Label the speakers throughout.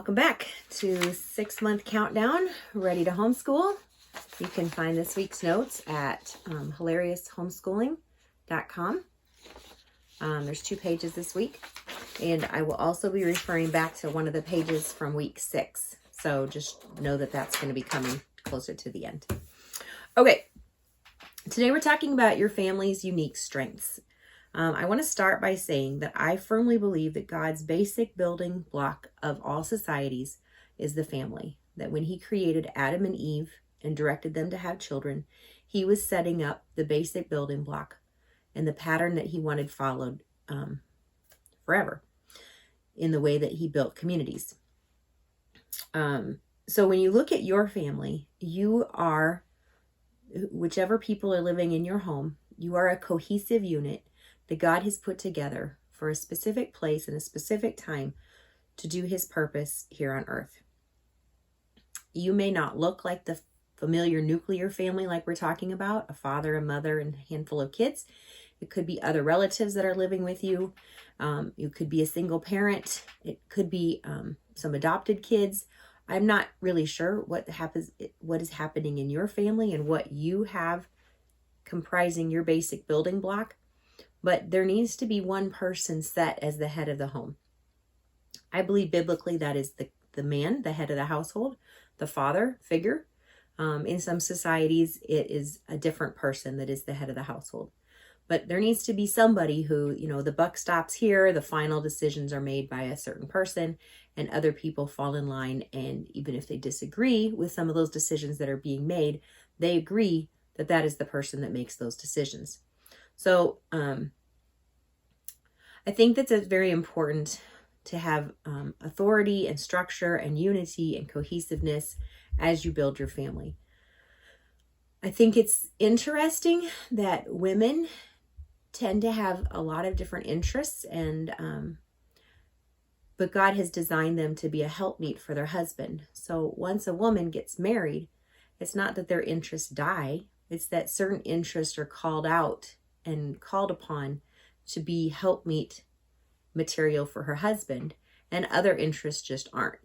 Speaker 1: Welcome back to 6-month countdown, ready to homeschool. You can find this week's notes at hilarioushomeschooling.com. There's 2 pages this week, and I will also be referring back to one of the pages from week 6. So just know that that's going to be coming closer to the end. Okay, today we're talking about your family's unique strengths. I want to start by saying that I firmly believe that God's basic building block of all societies is the family. That when he created Adam and Eve and directed them to have children, he was setting up the basic building block and the pattern that he wanted followed forever in the way that he built communities. So when you look at your family, you are, whichever people are living in your home, you are a cohesive unit that God has put together for a specific place and a specific time to do his purpose here on earth. You may not look like the familiar nuclear family like we're talking about, a father, a mother, and a handful of kids. It could be other relatives that are living with you. You could be a single parent. It could be some adopted kids. I'm not really sure what is happening in your family and what you have comprising your basic building block. But there needs to be one person set as the head of the home. I believe biblically that is the man, the head of the household, the father figure. In some societies, it is a different person that is the head of the household. But there needs to be somebody who, the buck stops here, the final decisions are made by a certain person, and other people fall in line. And even if they disagree with some of those decisions that are being made, they agree that that is the person that makes those decisions. So I think that it's very important to have authority and structure and unity and cohesiveness as you build your family. I think it's interesting that women tend to have a lot of different interests, but God has designed them to be a helpmeet for their husband. So once a woman gets married, it's not that their interests die, it's that certain interests are called out and called upon to be helpmeet material for her husband, and other interests just aren't.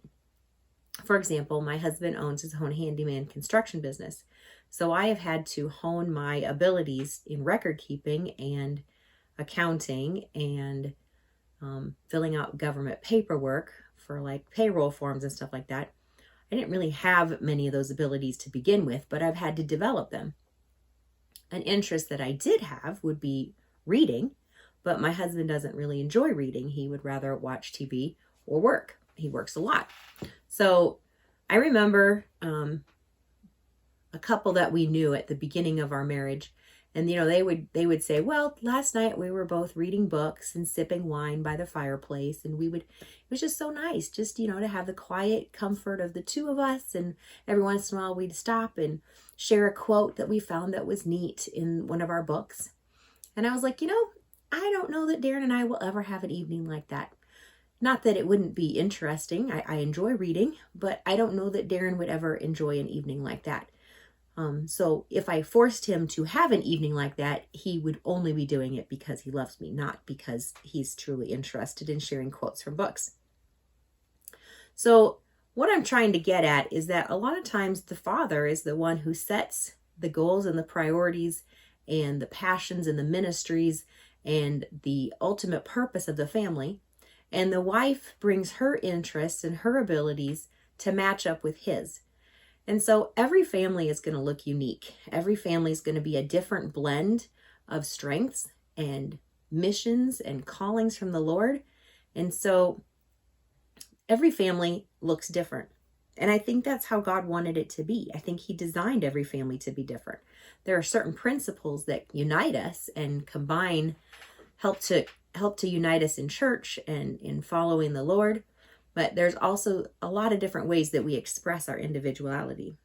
Speaker 1: For example, my husband owns his own handyman construction business. So I have had to hone my abilities in record keeping and accounting and filling out government paperwork for like payroll forms and stuff like that. I didn't really have many of those abilities to begin with, but I've had to develop them. An interest that I did have would be reading, but my husband doesn't really enjoy reading. He would rather watch TV or work. He works a lot. So I remember a couple that we knew at the beginning of our marriage, and they would say, well, last night we were both reading books and sipping wine by the fireplace, and it was just so nice just to have the quiet comfort of the two of us, and every once in a while we'd stop and share a quote that we found that was neat in one of our books. And I was like, I don't know that Darren and I will ever have an evening like that. Not that it wouldn't be interesting. I enjoy reading, but I don't know that Darren would ever enjoy an evening like that. So if I forced him to have an evening like that, he would only be doing it because he loves me, not because he's truly interested in sharing quotes from books. So what I'm trying to get at is that a lot of times the father is the one who sets the goals and the priorities and the passions and the ministries and the ultimate purpose of the family. And the wife brings her interests and her abilities to match up with his. And so every family is going to look unique. Every family is going to be a different blend of strengths and missions and callings from the Lord. And so every family looks different. And I think that's how God wanted it to be. I think he designed every family to be different. There are certain principles that unite us and help to unite us in church and in following the Lord. But there's also a lot of different ways that we express our individuality.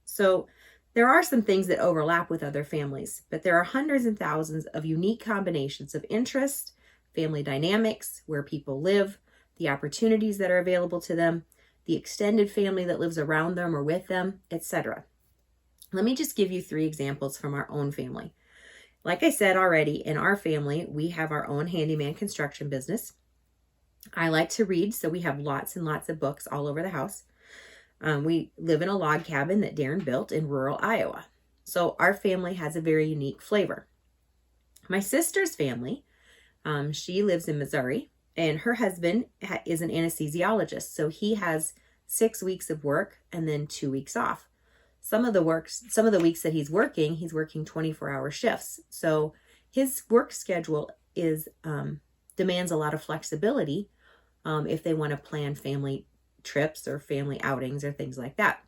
Speaker 1: So there are some things that overlap with other families, but there are hundreds and thousands of unique combinations of interest, family dynamics, where people live, the opportunities that are available to them, the extended family that lives around them or with them, etc. Let me just give you 3 examples from our own family. Like I said already, in our family, we have our own handyman construction business. I like to read, so we have lots and lots of books all over the house. We live in a log cabin that Darren built in rural Iowa. So our family has a very unique flavor. My sister's family, she lives in Missouri, and her husband is an anesthesiologist. So he has 6 weeks of work and then 2 weeks off. Some of the weeks that he's working 24-hour shifts. So his work schedule demands a lot of flexibility if they want to plan family trips or family outings or things like that.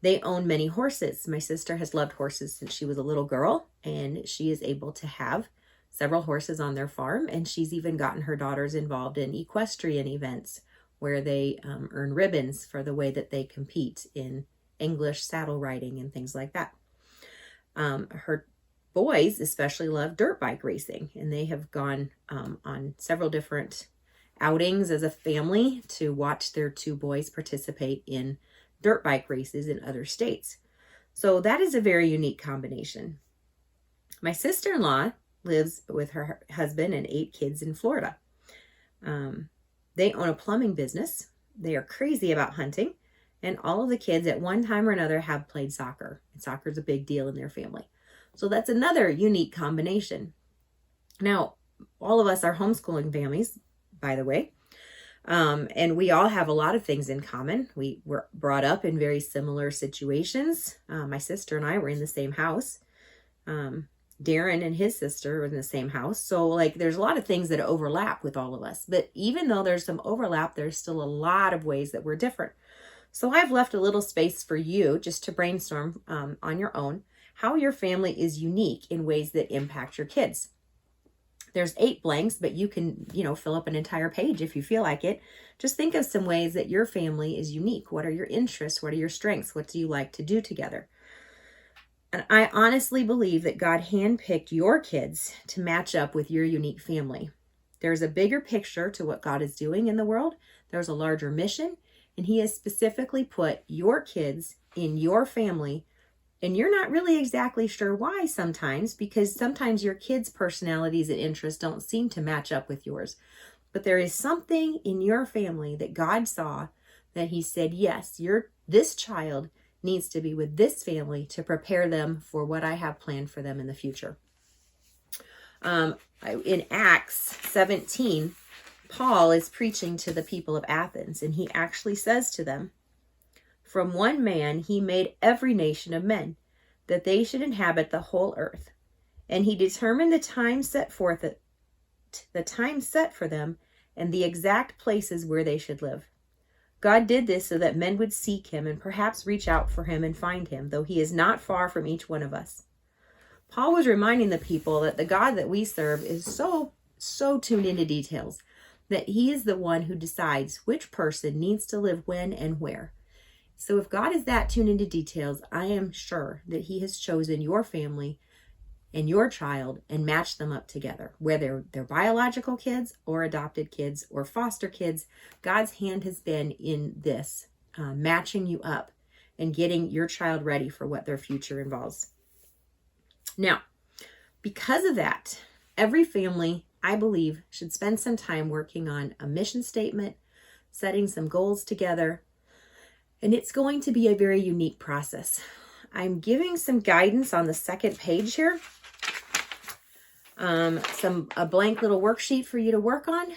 Speaker 1: They own many horses. My sister has loved horses since she was a little girl, and she is able to have several horses on their farm, and she's even gotten her daughters involved in equestrian events where they earn ribbons for the way that they compete in English saddle riding and things like that. Her boys especially love dirt bike racing, and they have gone on several different outings as a family to watch their 2 boys participate in dirt bike races in other states. So that is a very unique combination. My sister-in-law lives with her husband and 8 kids in Florida. They own a plumbing business. They are crazy about hunting, and all of the kids at one time or another have played soccer. And soccer is a big deal in their family. So that's another unique combination. Now, all of us are homeschooling families, by the way. And we all have a lot of things in common. We were brought up in very similar situations. My sister and I were in the same house. Darren and his sister were in the same house. So like there's a lot of things that overlap with all of us. But even though there's some overlap, there's still a lot of ways that we're different. So I've left a little space for you just to brainstorm on your own how your family is unique in ways that impact your kids. There's 8 blanks, but you can, fill up an entire page if you feel like it. Just think of some ways that your family is unique. What are your interests? What are your strengths? What do you like to do together? And I honestly believe that God handpicked your kids to match up with your unique family. There's a bigger picture to what God is doing in the world. There's a larger mission, and He has specifically put your kids in your family. And you're not really exactly sure why sometimes, because sometimes your kids' personalities and interests don't seem to match up with yours. But there is something in your family that God saw that He said, yes, this child needs to be with this family to prepare them for what I have planned for them in the future. In Acts 17, Paul is preaching to the people of Athens, and he actually says to them, "From one man he made every nation of men, that they should inhabit the whole earth. And he determined the time set for them, and the exact places where they should live. God did this so that men would seek Him and perhaps reach out for Him and find Him, though He is not far from each one of us." Paul was reminding the people that the God that we serve is so tuned into details, that He is the one who decides which person needs to live when and where. So if God is that tuned into details, I am sure that He has chosen your family and your child and matched them up together. Whether they're biological kids or adopted kids or foster kids, God's hand has been in this, matching you up and getting your child ready for what their future involves. Now, because of that, every family, I believe, should spend some time working on a mission statement, setting some goals together, and it's going to be a very unique process. I'm giving some guidance on the second page here. A blank little worksheet for you to work on,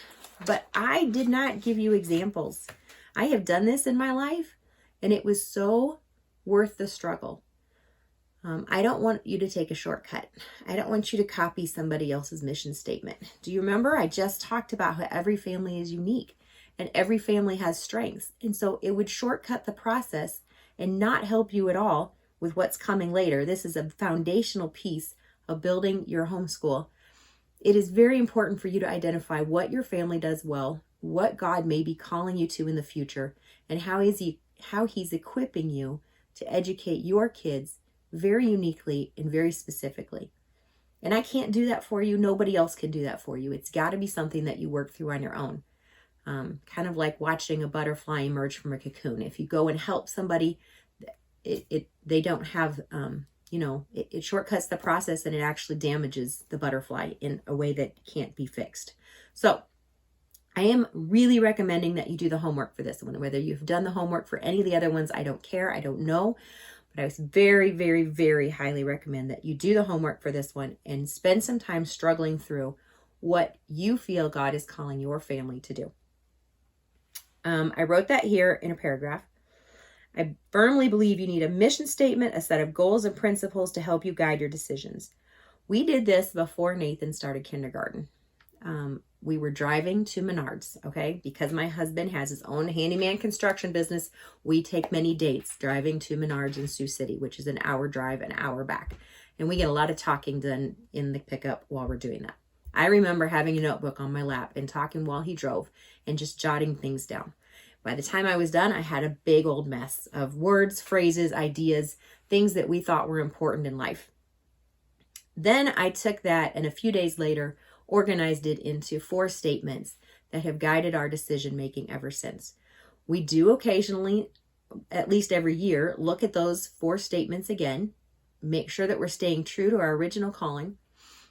Speaker 1: but I did not give you examples. I have done this in my life, and it was so worth the struggle. I don't want you to take a shortcut. I don't want you to copy somebody else's mission statement. Do you remember? I just talked about how every family is unique and every family has strengths. And so it would shortcut the process and not help you at all with what's coming later. This is a foundational piece of building your homeschool. It is very important for you to identify what your family does well, what God may be calling you to in the future, and how He's equipping you to educate your kids very uniquely and very specifically. And I can't do that for you. Nobody else can do that for you. It's got to be something that you work through on your own. Kind of like watching a butterfly emerge from a cocoon. If you go and help somebody, they don't have, it shortcuts the process, and it actually damages the butterfly in a way that can't be fixed. So I am really recommending that you do the homework for this one. Whether you've done the homework for any of the other ones, I don't care. I don't know. But I was very, very, very highly recommend that you do the homework for this one and spend some time struggling through what you feel God is calling your family to do. I wrote that here in a paragraph. I firmly believe you need a mission statement, a set of goals and principles to help you guide your decisions. We did this before Nathan started kindergarten. We were driving to Menards, okay? Because my husband has his own handyman construction business, we take many dates driving to Menards in Sioux City, which is an hour drive, an hour back. And we get a lot of talking done in the pickup while we're doing that. I remember having a notebook on my lap and talking while he drove and just jotting things down. By the time I was done, I had a big old mess of words, phrases, ideas, things that we thought were important in life. Then I took that and a few days later, organized it into 4 statements that have guided our decision making ever since. We do occasionally, at least every year, look at those 4 statements again, make sure that we're staying true to our original calling.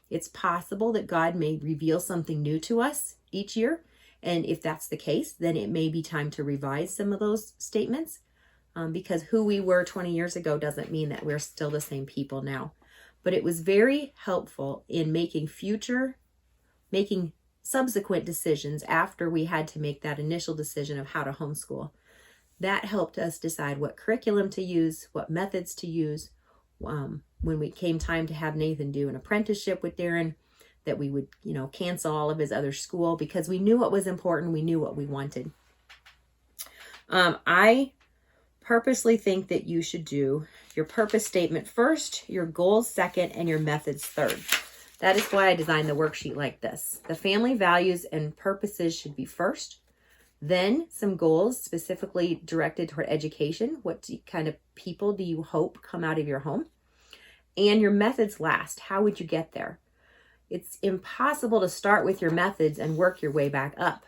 Speaker 1: It's possible that God may reveal something new to us each year. And if that's the case, then it may be time to revise some of those statements, because who we were 20 years ago doesn't mean that we're still the same people now. But it was very helpful in making subsequent decisions after we had to make that initial decision of how to homeschool. That helped us decide what curriculum to use, what methods to use. When we came time to have Nathan do an apprenticeship with Darren, that we would, cancel all of his other school because we knew what was important. We knew what we wanted. I purposely think that you should do your purpose statement first, your goals second, and your methods third. That is why I designed the worksheet like this. The family values and purposes should be first. Then some goals specifically directed toward education. What kind of people do you hope come out of your home? And your methods last. How would you get there? It's impossible to start with your methods and work your way back up.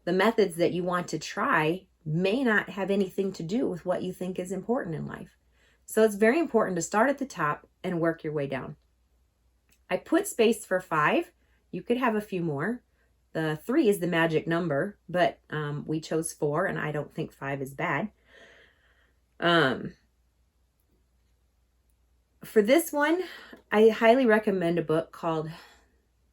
Speaker 1: The methods that you want to try may not have anything to do with what you think is important in life. So it's very important to start at the top and work your way down. I put space for 5. You could have a few more. The 3 is the magic number, but we chose 4, and I don't think 5 is bad. For this one, I highly recommend a book called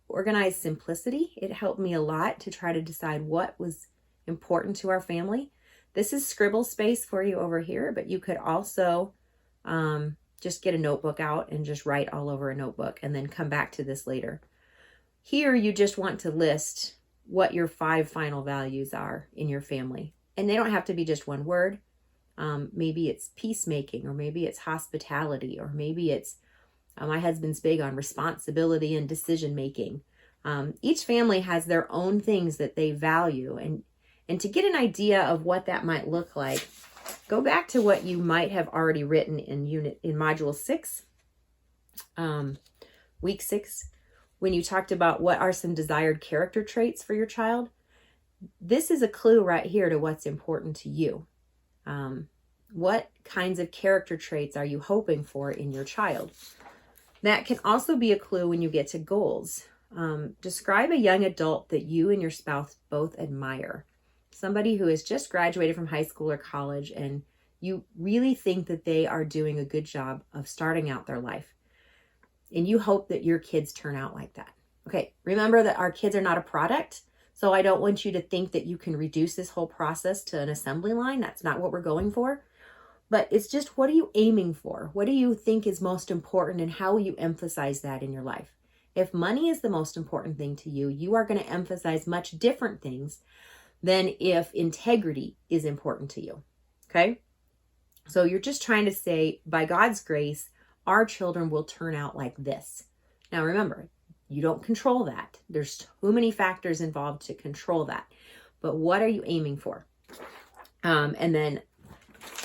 Speaker 1: Organized Simplicity. It helped me a lot to try to decide what was important to our family. This is scribble space for you over here, but you could also just get a notebook out and just write all over a notebook and then come back to this later. Here, you just want to list what your 5 final values are in your family. And they don't have to be just one word. Maybe it's peacemaking, or maybe it's hospitality, or maybe it's, my husband's big on responsibility and decision making. Each family has their own things that they value. And to get an idea of what that might look like, go back to what you might have already written in module 6, week 6, when you talked about what are some desired character traits for your child. This is a clue right here to what's important to you. What kinds of character traits are you hoping for in your child? That can also be a clue when you get to goals. Describe a young adult that you and your spouse both admire. Somebody who has just graduated from high school or college, and you really think that they are doing a good job of starting out their life. And you hope that your kids turn out like that. Okay, remember that our kids are not a product. So I don't want you to think that you can reduce this whole process to an assembly line. That's not what we're going for. But it's just, what are you aiming for? What do you think is most important, and how will you emphasize that in your life? If money is the most important thing to you, you are going to emphasize much different things than if integrity is important to you. Okay? So you're just trying to say, by God's grace, our children will turn out like this. Now remember, you don't control that. There's too many factors involved to control that. But what are you aiming for? And then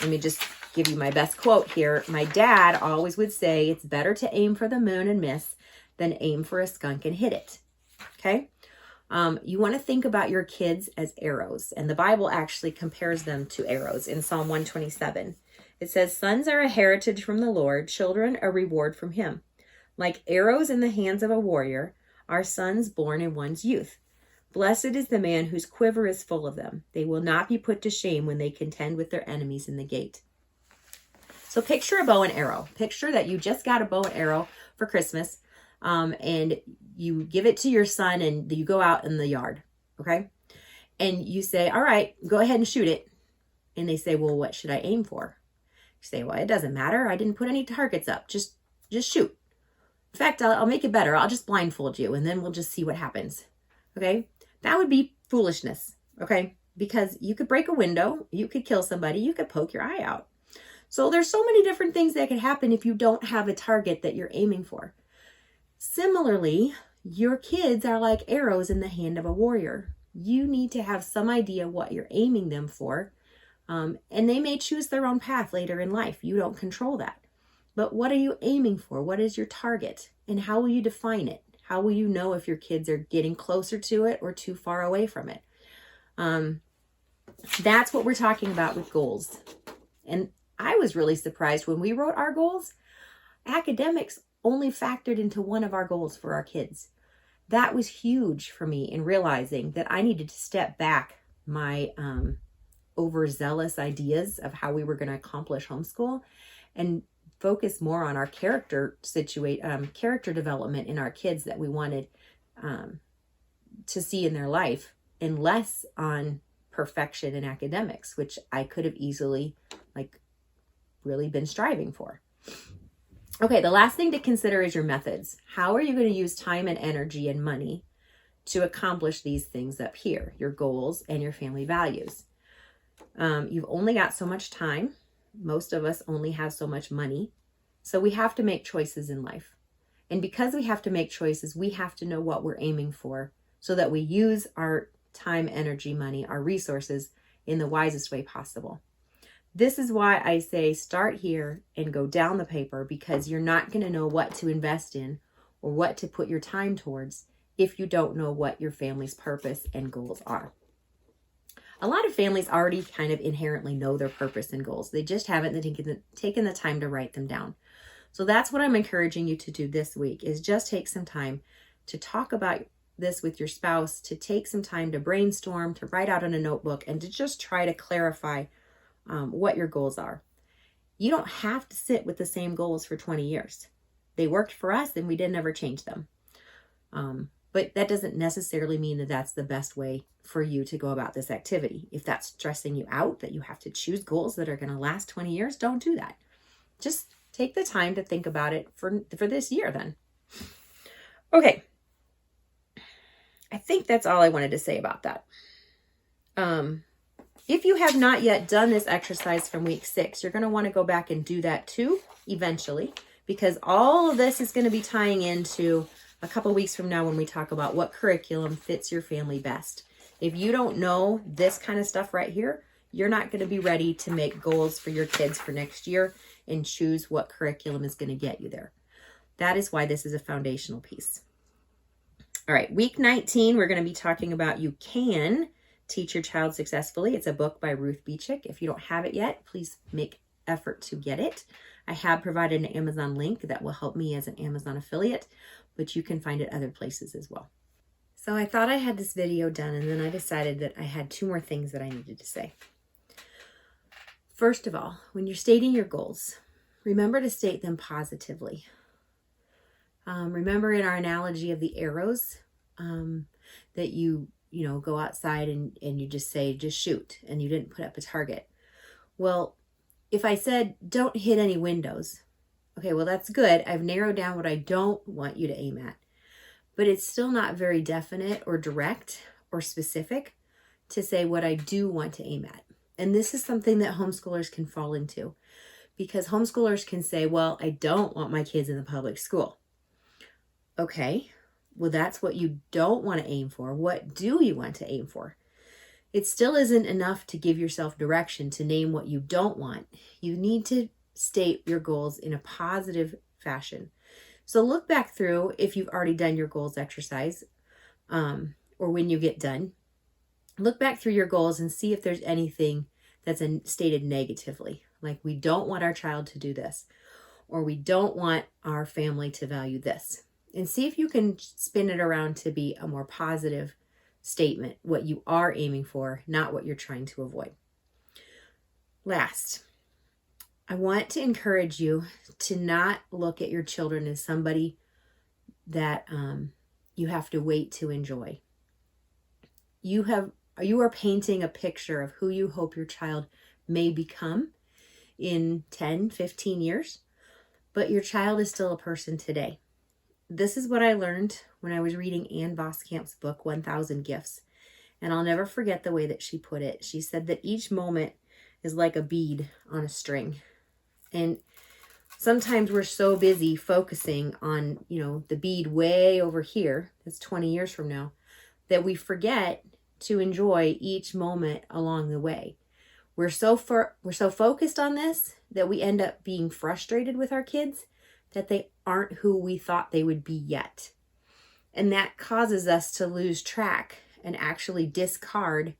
Speaker 1: let me just give you my best quote here. My dad always would say, it's better to aim for the moon and miss than aim for a skunk and hit it. Okay? You want to think about your kids as arrows. And the Bible actually compares them to arrows in Psalm 127. It says, sons are a heritage from the Lord, children a reward from him. Like arrows in the hands of a warrior, are sons born in one's youth. Blessed is the man whose quiver is full of them. They will not be put to shame when they contend with their enemies in the gate. So picture a bow and arrow. Picture that you just got a bow and arrow for Christmas, and you give it to your son and you go out in the yard, okay? And you say, all right, go ahead and shoot it. And they say, well, what should I aim for? You say, well, it doesn't matter. I didn't put any targets up. Just shoot. In fact, I'll make it better. I'll just blindfold you and then we'll just see what happens. Okay? That would be foolishness. Okay? Because you could break a window, you could kill somebody, you could poke your eye out. So there's so many different things that could happen if you don't have a target that you're aiming for. Similarly, your kids are like arrows in the hand of a warrior. You need to have some idea what you're aiming them for. And they may choose their own path later in life. You don't control that. But what are you aiming for? What is your target? And how will you define it? How will you know if your kids are getting closer to it or too far away from it? That's what we're talking about with goals. And I was really surprised when we wrote our goals. Academics only factored into one of our goals for our kids. That was huge for me in realizing that I needed to step back my overzealous ideas of how we were going to accomplish homeschool and focus more on our character development in our kids that we wanted to see in their life, and less on perfection in academics, which I could have easily really been striving for. Okay, the last thing to consider is your methods. How are you going to use time and energy and money to accomplish these things up here, your goals and your family values? You've only got so much time. Most of us only have so much money. So we have to make choices in life. And because we have to make choices, we have to know what we're aiming for so that we use our time, energy, money, our resources in the wisest way possible. This is why I say start here and go down the paper, because you're not going to know what to invest in or what to put your time towards if you don't know what your family's purpose and goals are. A lot of families already kind of inherently know their purpose and goals. They just haven't taken the time to write them down. So that's what I'm encouraging you to do this week, is just take some time to talk about this with your spouse, to take some time to brainstorm, to write out in a notebook, and to just try to clarify what your goals are. You don't have to sit with the same goals for 20 years. They worked for us and we didn't ever change them. But that doesn't necessarily mean that that's the best way for you to go about this activity. If that's stressing you out, that you have to choose goals that are going to last 20 years, don't do that. Just take the time to think about it for this year then. Okay. I think that's all I wanted to say about that. If you have not yet done this exercise from week 6, you're going to want to go back and do that too, eventually, because all of this is going to be tying into a couple weeks from now when we talk about what curriculum fits your family best. If you don't know this kind of stuff right here, you're not going to be ready to make goals for your kids for next year and choose what curriculum is going to get you there. That is why this is a foundational piece. All right, week 19, we're going to be talking about You Can Teach Your Child Successfully. It's a book by Ruth Beechick. If you don't have it yet, please make effort to get it. I have provided an Amazon link that will help me as an Amazon affiliate, but you can find it other places as well. So I thought I had this video done, and then I decided that I had 2 more things that I needed to say. First of all, when you're stating your goals, remember to state them positively. Remember in our analogy of the arrows, that you go outside and you just say, just shoot, and you didn't put up a target. Well, if I said, don't hit any windows, okay, well, that's good. I've narrowed down what I don't want you to aim at, but it's still not very definite or direct or specific to say what I do want to aim at. And this is something that homeschoolers can fall into, because homeschoolers can say, well, I don't want my kids in the public school. Okay, well, that's what you don't want to aim for. What do you want to aim for? It still isn't enough to give yourself direction to name what you don't want. You need to state your goals in a positive fashion. So look back through, if you've already done your goals exercise, or when you get done, look back through your goals and see if there's anything that's stated negatively. Like, we don't want our child to do this, or we don't want our family to value this. And see if you can spin it around to be a more positive statement, what you are aiming for, not what you're trying to avoid. Last, I want to encourage you to not look at your children as somebody that you have to wait to enjoy. You are painting a picture of who you hope your child may become in 10, 15 years, but your child is still a person today. This is what I learned when I was reading Ann Voskamp's book, 1,000 Gifts. And I'll never forget the way that she put it. She said that each moment is like a bead on a string. And sometimes we're so busy focusing on, the bead way over here, that's 20 years from now, that we forget to enjoy each moment along the way. We're so focused on this that we end up being frustrated with our kids that they aren't who we thought they would be yet. And that causes us to lose track and actually discard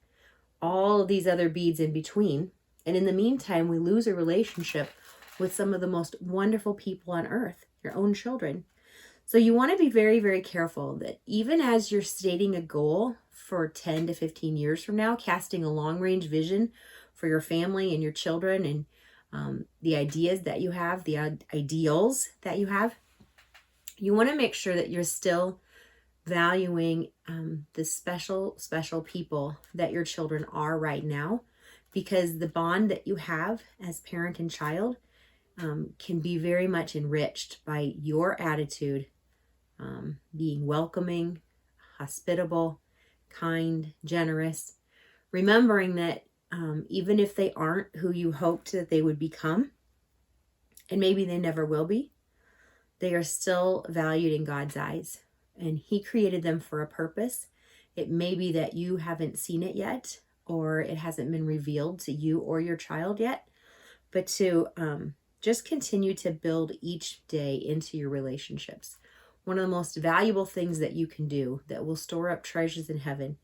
Speaker 1: all of these other beads in between. And in the meantime, we lose a relationship with some of the most wonderful people on earth, your own children. So you want to be very, very careful that even as you're stating a goal for 10 to 15 years from now, casting a long-range vision for your family and your children and the ideas that you have, the ideals that you have, you want to make sure that you're still valuing the special, special people that your children are right now, because the bond that you have as parent and child can be very much enriched by your attitude, being welcoming, hospitable, kind, generous, remembering that even if they aren't who you hoped that they would become, and maybe they never will be, they are still valued in God's eyes. And He created them for a purpose. It may be that you haven't seen it yet, or it hasn't been revealed to you or your child yet, but to just continue to build each day into your relationships. One of the most valuable things that you can do that will store up treasures in heaven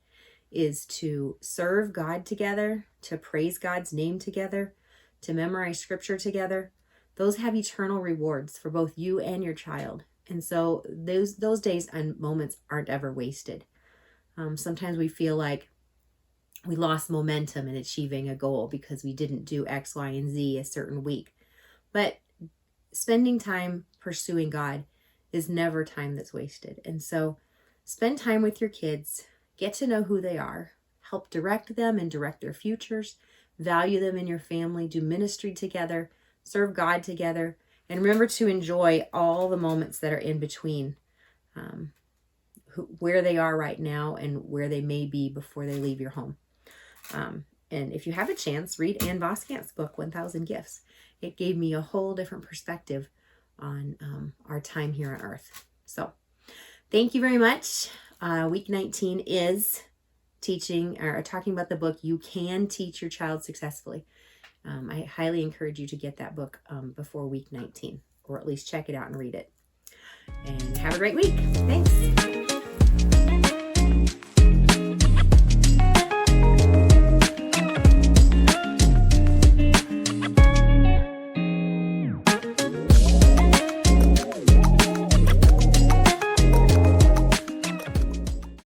Speaker 1: is to serve God together, to praise God's name together, to memorize scripture together. Those have eternal rewards for both you and your child. And so those days and moments aren't ever wasted. Sometimes we feel like we lost momentum in achieving a goal because we didn't do X, Y, and Z a certain week. But spending time pursuing God is never time that's wasted. And so spend time with your kids, get to know who they are, help direct them and direct their futures, value them in your family, do ministry together, serve God together, and remember to enjoy all the moments that are in between where they are right now and where they may be before they leave your home. And if you have a chance, read Ann Voskamp's book, 1,000 Gifts. It gave me a whole different perspective on our time here on earth. So thank you very much. Week 19 is talking about the book, You Can Teach Your Child Successfully. I highly encourage you to get that book before week 19, or at least check it out and read it. And have a great week. Thanks.